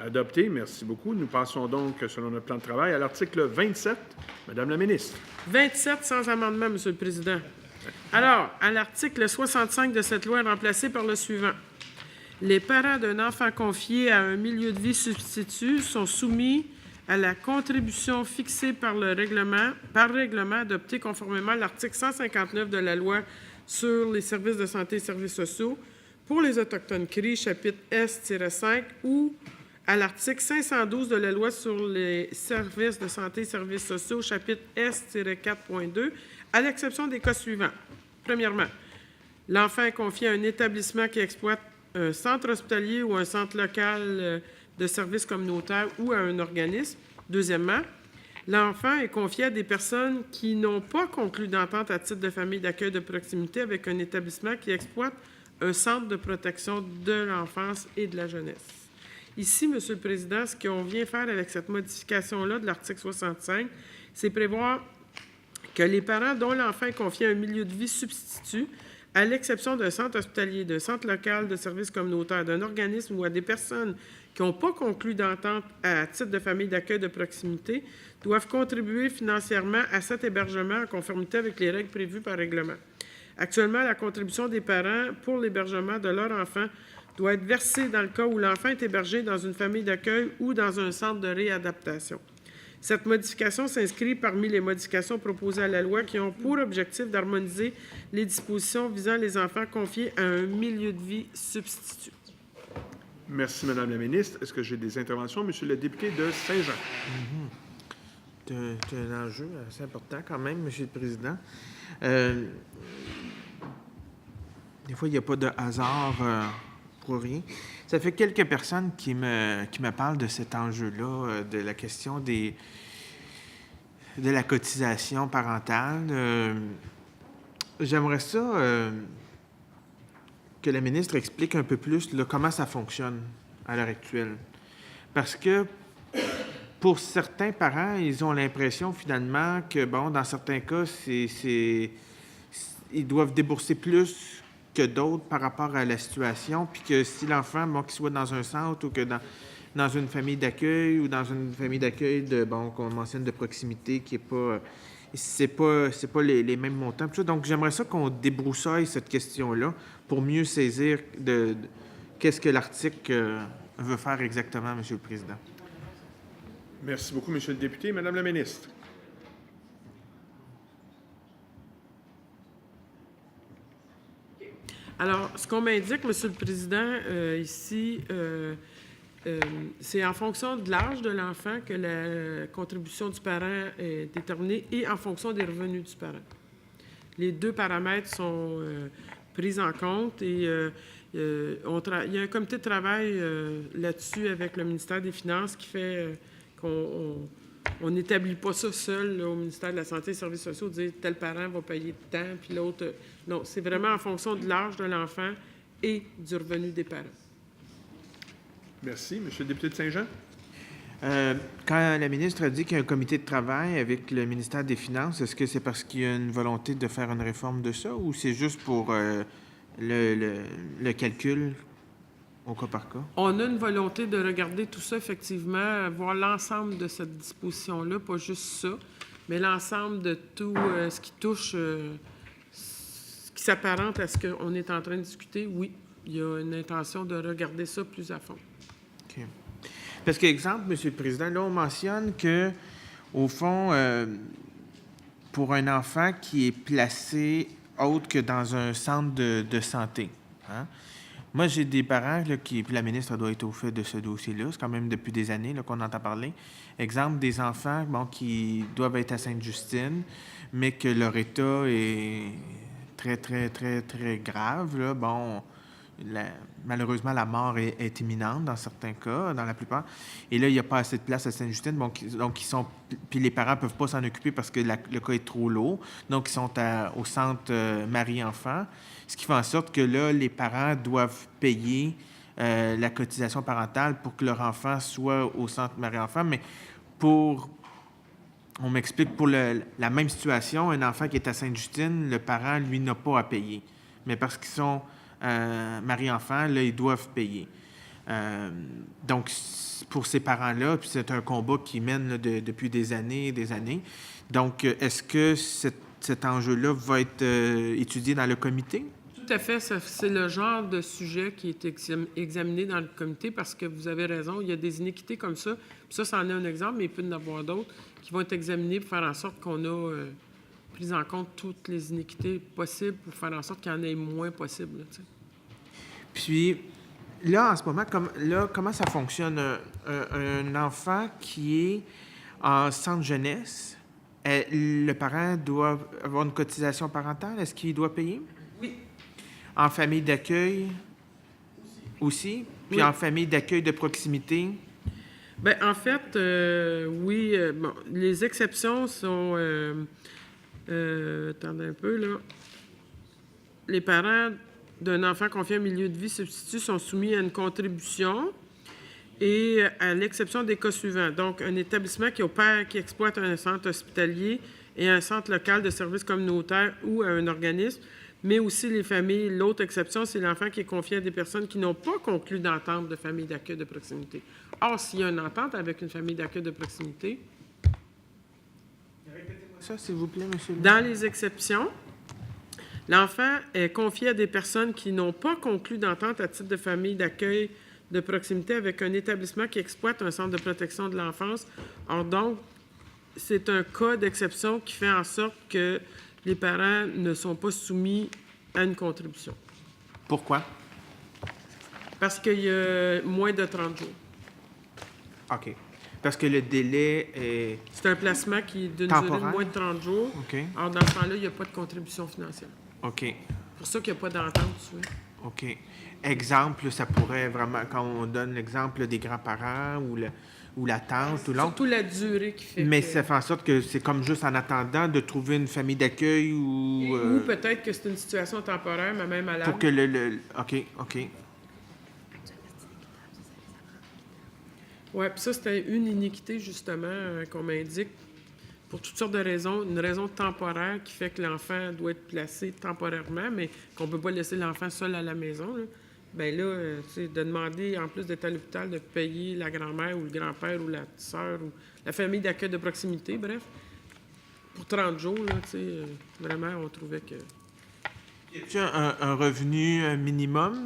Adopté. Merci beaucoup. Nous passons donc, selon notre plan de travail, à l'article 27. Madame la ministre. 27 sans amendement, Monsieur le Président. Alors, à l'article 65 de cette loi est remplacé par le suivant. Les parents d'un enfant confié à un milieu de vie substitut sont soumis à la contribution fixée par règlement adopté conformément à l'article 159 de la loi sur les services de santé et services sociaux pour les Autochtones CRI, chapitre S-5, ou à l'article 512 de la loi sur les services de santé et services sociaux, chapitre S-4.2, à l'exception des cas suivants. Premièrement, l'enfant est confié à un établissement qui exploite un centre hospitalier ou un centre local de services communautaires ou à un organisme. Deuxièmement, l'enfant est confié à des personnes qui n'ont pas conclu d'entente à titre de famille d'accueil de proximité avec un établissement qui exploite un centre de protection de l'enfance et de la jeunesse. Ici, Monsieur le Président, ce qu'on vient faire avec cette modification-là de l'article 65, c'est prévoir que les parents dont l'enfant est confié à un milieu de vie substitut, à l'exception d'un centre hospitalier, d'un centre local de services communautaires, d'un organisme ou à des personnes qui n'ont pas conclu d'entente à titre de famille d'accueil de proximité, doivent contribuer financièrement à cet hébergement en conformité avec les règles prévues par règlement. Actuellement, la contribution des parents pour l'hébergement de leur enfant doit être versée dans le cas où l'enfant est hébergé dans une famille d'accueil ou dans un centre de réadaptation. Cette modification s'inscrit parmi les modifications proposées à la loi qui ont pour objectif d'harmoniser les dispositions visant les enfants confiés à un milieu de vie substitut. Merci, Madame la ministre. Est-ce que j'ai des interventions? Monsieur le député de Saint-Jean. C'est un enjeu assez important quand même, Monsieur le Président. Des fois, il n'y a pas de hasard pour rien. Ça fait quelques personnes qui me parlent de cet enjeu-là, de la question de la cotisation parentale. J'aimerais ça que la ministre explique un peu plus là, comment ça fonctionne à l'heure actuelle. Parce que pour certains parents, ils ont l'impression finalement que, bon, dans certains cas, ils doivent débourser plus que d'autres par rapport à la situation, puis que si l'enfant, bon, qu'il soit dans un centre ou que dans une famille d'accueil ou dans une famille d'accueil qu'on mentionne de proximité, qui est pas... c'est pas les mêmes montants. Donc, j'aimerais ça qu'on débroussaille cette question-là pour mieux saisir qu'est-ce que l'article veut faire exactement, Monsieur le Président. Merci beaucoup, Monsieur le député. Madame la ministre. Alors, ce qu'on m'indique, Monsieur le Président, ici, c'est en fonction de l'âge de l'enfant que la contribution du parent est déterminée et en fonction des revenus du parent. Les deux paramètres sont pris en compte et il y a un comité de travail là-dessus avec le ministère des Finances qui fait qu'on n'établit pas ça seul là, au ministère de la Santé et des Services sociaux, dire tel parent va payer de temps, puis l'autre... Non, c'est vraiment en fonction de l'âge de l'enfant et du revenu des parents. Merci. Monsieur le député de Saint-Jean. Quand la ministre a dit qu'il y a un comité de travail avec le ministère des Finances, est-ce que c'est parce qu'il y a une volonté de faire une réforme de ça ou c'est juste pour le calcul au cas par cas? On a une volonté de regarder tout ça, effectivement, voir l'ensemble de cette disposition-là, pas juste ça, mais l'ensemble de tout ce qui touche, ce qui s'apparente à ce qu'on est en train de discuter. Oui, il y a une intention de regarder ça plus à fond. OK. Parce qu'exemple, M. le Président, là, on mentionne que, au fond, pour un enfant qui est placé autre que dans un centre de santé, hein? Moi, j'ai des parents, là, puis la ministre doit être au fait de ce dossier-là, c'est quand même depuis des années là, qu'on entend parler. Exemple, des enfants qui doivent être à Sainte-Justine, mais que leur état est très, très, très, très grave. Là. Bon, malheureusement, la mort est imminente dans certains cas, dans la plupart. Et là, il n'y a pas assez de place à Sainte-Justine, donc ils sont... Puis les parents ne peuvent pas s'en occuper parce que le cas est trop lourd. Donc, ils sont au centre Marie-Enfant, ce qui fait en sorte que là, les parents doivent payer la cotisation parentale pour que leur enfant soit au centre Marie-Enfant. Mais on m'explique, pour la même situation, un enfant qui est à Sainte-Justine, le parent, lui, n'a pas à payer. Mais parce qu'ils sont Marie-Enfant, là, ils doivent payer. Donc, pour ces parents-là, puis c'est un combat qui mène là, depuis des années et des années. Donc, est-ce que cet enjeu-là va être étudié dans le comité? Tout à fait. C'est le genre de sujet qui est examiné dans le comité parce que vous avez raison, il y a des inéquités comme ça. Puis ça, c'en est un exemple, mais il peut y en avoir d'autres qui vont être examinés pour faire en sorte qu'on a pris en compte toutes les inéquités possibles pour faire en sorte qu'il y en ait moins possible. Là, puis, là, en ce moment, comment ça fonctionne? Un enfant qui est en centre jeunesse, le parent doit avoir une cotisation parentale? Est-ce qu'il doit payer? Oui. En famille d'accueil aussi? Puis Oui. en famille d'accueil de proximité? Bien, en fait, oui. Bon, les exceptions sont... attendez un peu, là. Les parents d'un enfant confié à un milieu de vie substitut sont soumis à une contribution et à l'exception des cas suivants. Donc, un établissement qui opère, qui exploite un centre hospitalier et un centre local de services communautaires ou à un organisme, mais aussi les familles. L'autre exception, c'est l'enfant qui est confié à des personnes qui n'ont pas conclu d'entente de famille d'accueil de proximité. Or, s'il y a une entente avec une famille d'accueil de proximité, Ça, s'il vous plaît, monsieur. dans les exceptions, l'enfant est confié à des personnes qui n'ont pas conclu d'entente à titre de famille d'accueil de proximité avec un établissement qui exploite un centre de protection de l'enfance. Or, donc, c'est un cas d'exception qui fait en sorte que les parents ne sont pas soumis à une contribution. Pourquoi? Parce qu'il y a moins de 30 jours. OK. Parce que le délai est... C'est un placement qui est d'une durée de Temporaire. moins de 30 jours. OK. Alors, dans ce temps-là, il n'y a pas de contribution financière. OK. C'est pour ça qu'il n'y a pas d'entente, tu vois. OK. Exemple, ça pourrait vraiment... Quand on donne l'exemple des grands-parents ou la tante ou l'oncle... Surtout la durée qui fait Mais que... ça fait en sorte que c'est comme juste en attendant de trouver une famille d'accueil ou... Ou peut-être que c'est une situation temporaire, mais même à la... pour que OK, OK. Oui, puis ça, c'était une iniquité, justement, qu'on m'indique pour toutes sortes de raisons. Une raison temporaire qui fait que l'enfant doit être placé temporairement, mais qu'on ne peut pas laisser l'enfant seul à la maison. Là. Bien là, tu sais, de demander, en plus d'être à l'hôpital, de payer la grand-mère ou le grand-père ou la sœur ou la famille d'accueil de proximité, bref, pour 30 jours, là, tu sais, vraiment, on trouvait que... Y a-t-il un revenu minimum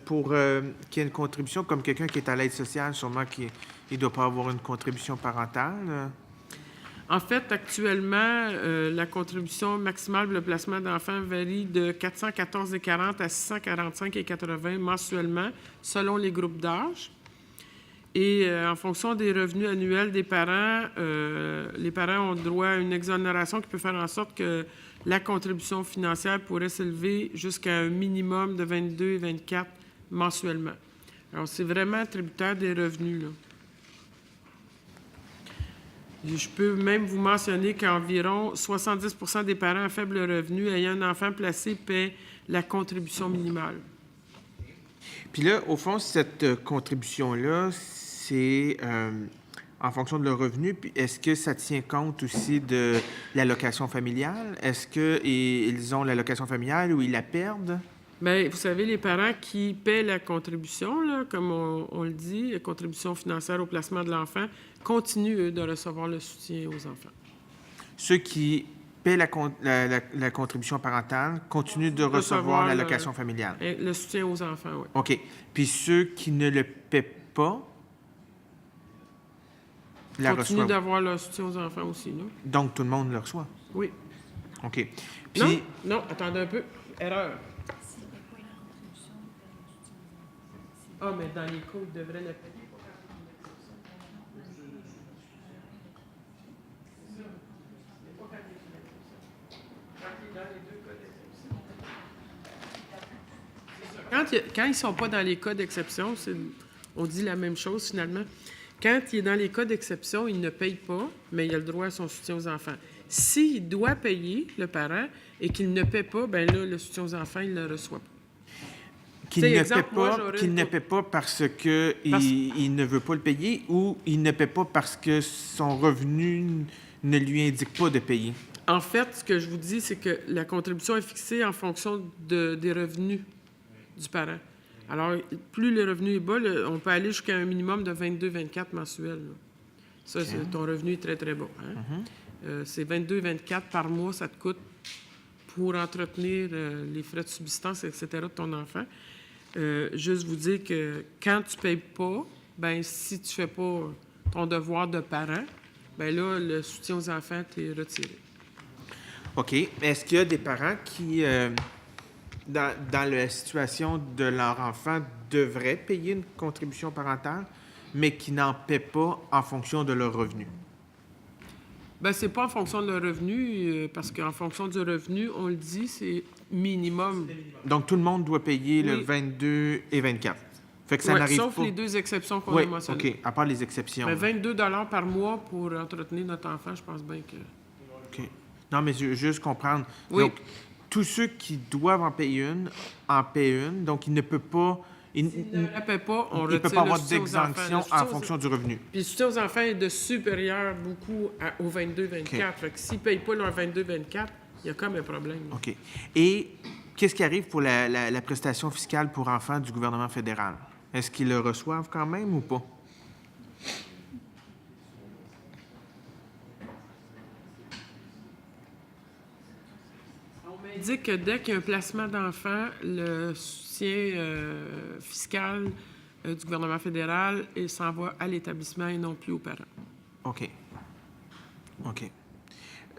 pour qu'il y ait une contribution, comme quelqu'un qui est à l'aide sociale, sûrement qu'il ne doit pas avoir une contribution parentale? En fait, actuellement, la contribution maximale pour le placement d'enfants varie de 414,40 à 645,80 mensuellement, selon les groupes d'âge. Et en fonction des revenus annuels des parents, les parents ont droit à une exonération qui peut faire en sorte que la contribution financière pourrait s'élever jusqu'à un minimum de 22,24 mensuellement. Alors, c'est vraiment tributaire des revenus, là. Je peux même vous mentionner qu'environ 70 des parents à faible revenu ayant un enfant placé paient la contribution minimale. Puis là, au fond, cette contribution-là, c'est en fonction de leur revenu. Puis est-ce que ça tient compte aussi de l'allocation familiale? Est-ce qu'ils ont l'allocation familiale ou ils la perdent? Bien, vous savez, les parents qui paient la contribution, là, comme on le dit, la contribution financière au placement de l'enfant, continuent, eux, de recevoir le soutien aux enfants. Ceux qui paient la contribution parentale continuent de recevoir l'allocation familiale. Le soutien aux enfants, oui. OK. Puis ceux qui ne le paient pas, la Continuent reçoivent. d'avoir le soutien aux enfants aussi, là. Donc, tout le monde le reçoit. Oui. OK. Puis, Non, attendez un peu. Erreur. Ah, mais dans les codes, ils devraient le payer. Quand ils ne sont pas dans les cas d'exception, on dit la même chose finalement. Quand il est dans les cas d'exception, il ne paye pas, mais il a le droit à son soutien aux enfants. S'il doit payer, le parent, et qu'il ne paie pas, bien là, le soutien aux enfants, il ne le reçoit pas. qu'il ne paie pas parce qu'il ne veut pas le payer ou il ne paie pas parce que son revenu ne lui indique pas de payer? En fait, ce que je vous dis, c'est que la contribution est fixée en fonction des revenus du parent. Alors, plus le revenu est bas, on peut aller jusqu'à un minimum de 22-24 mensuels. Là. Ça, ton revenu est très, très bas. Hein? C'est 22-24 par mois, ça te coûte pour entretenir les frais de subsistance, etc. de ton enfant. Juste vous dire que quand tu ne payes pas, ben si tu ne fais pas ton devoir de parent, ben là, le soutien aux enfants t'est retiré. OK. Est-ce qu'il y a des parents qui, dans la situation de leur enfant, devraient payer une contribution parentale, mais qui n'en paient pas en fonction de leur revenu? Bien, c'est pas en fonction de leur revenu, parce qu'en fonction du revenu, on le dit, c'est minimum. Donc, tout le monde doit payer le Oui. 22 et 24. Fait que ça Ouais, n'arrive sauf pas. les deux exceptions qu'on Oui, a mentionnées. OK. À part les exceptions. Mais 22 $ par mois pour entretenir notre enfant, je pense bien que... OK. Non, mais je veux juste comprendre. Oui. Donc, tous ceux qui doivent en payer une, donc ils ne peuvent pas... Ils Ne la paie pas, on ne retire peuvent pas avoir le soutien aux enfants. d'exemption Le soutien en aux- fonction du revenu. Puis le soutien aux enfants est de supérieur beaucoup au 22-24. OK. Fait que s'ils ne payent pas leur 22-24, il y a comme un problème. là. OK. Et qu'est-ce qui arrive pour la prestation fiscale pour enfants du gouvernement fédéral? Est-ce qu'ils le reçoivent quand même ou pas? On m'indique que dès qu'il y a un placement d'enfant, le soutien fiscal du gouvernement fédéral s'en va à l'établissement et non plus aux parents. OK. OK.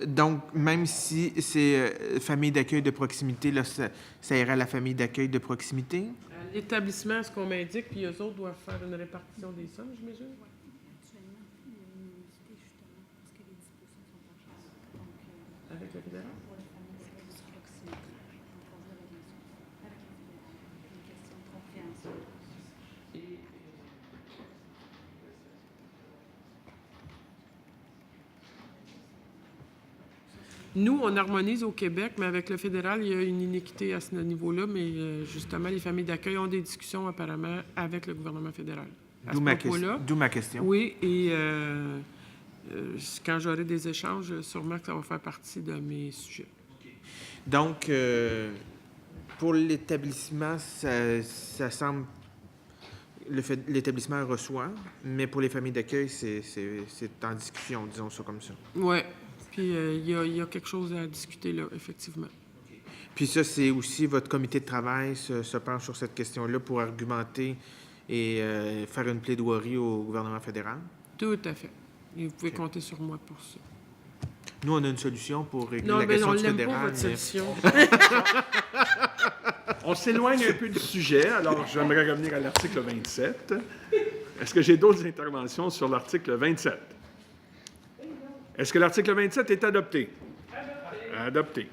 Donc, même si c'est famille d'accueil de proximité, là, ça irait à la famille d'accueil de proximité? À l'établissement, ce qu'on m'indique, puis eux autres doivent faire une répartition des sommes, j'imagine? Actuellement, il y a une minorité justement parce que les dispositions sont en charge. Donc, Avec le fédéral? pour les familles, c'est plus proximité. Donc, on veut la notion avec le fédéral. Une question de compréhension. Nous, on harmonise au Québec, mais avec le fédéral, il y a une iniquité à ce niveau-là, mais justement, les familles d'accueil ont des discussions apparemment avec le gouvernement fédéral. À ce propos-là. D'où ma question. Oui, et quand j'aurai des échanges, sûrement que ça va faire partie de mes sujets. Donc, pour l'établissement, ça semble... L'établissement reçoit, mais pour les familles d'accueil, c'est en discussion, disons ça comme ça. Oui, puis il y a quelque chose à discuter là, effectivement. Puis ça, c'est aussi votre comité de travail se penche sur cette question-là pour argumenter et faire une plaidoirie au gouvernement fédéral? Tout à fait. Et vous pouvez compter sur moi pour ça. Nous, on a une solution pour régler Non, la mais question on du l'aime pas, fédéral. votre solution. On s'éloigne un peu du sujet, alors j'aimerais revenir à l'article 27. Est-ce que j'ai d'autres interventions sur l'article 27? Est-ce que l'article 27 est adopté? Adopté.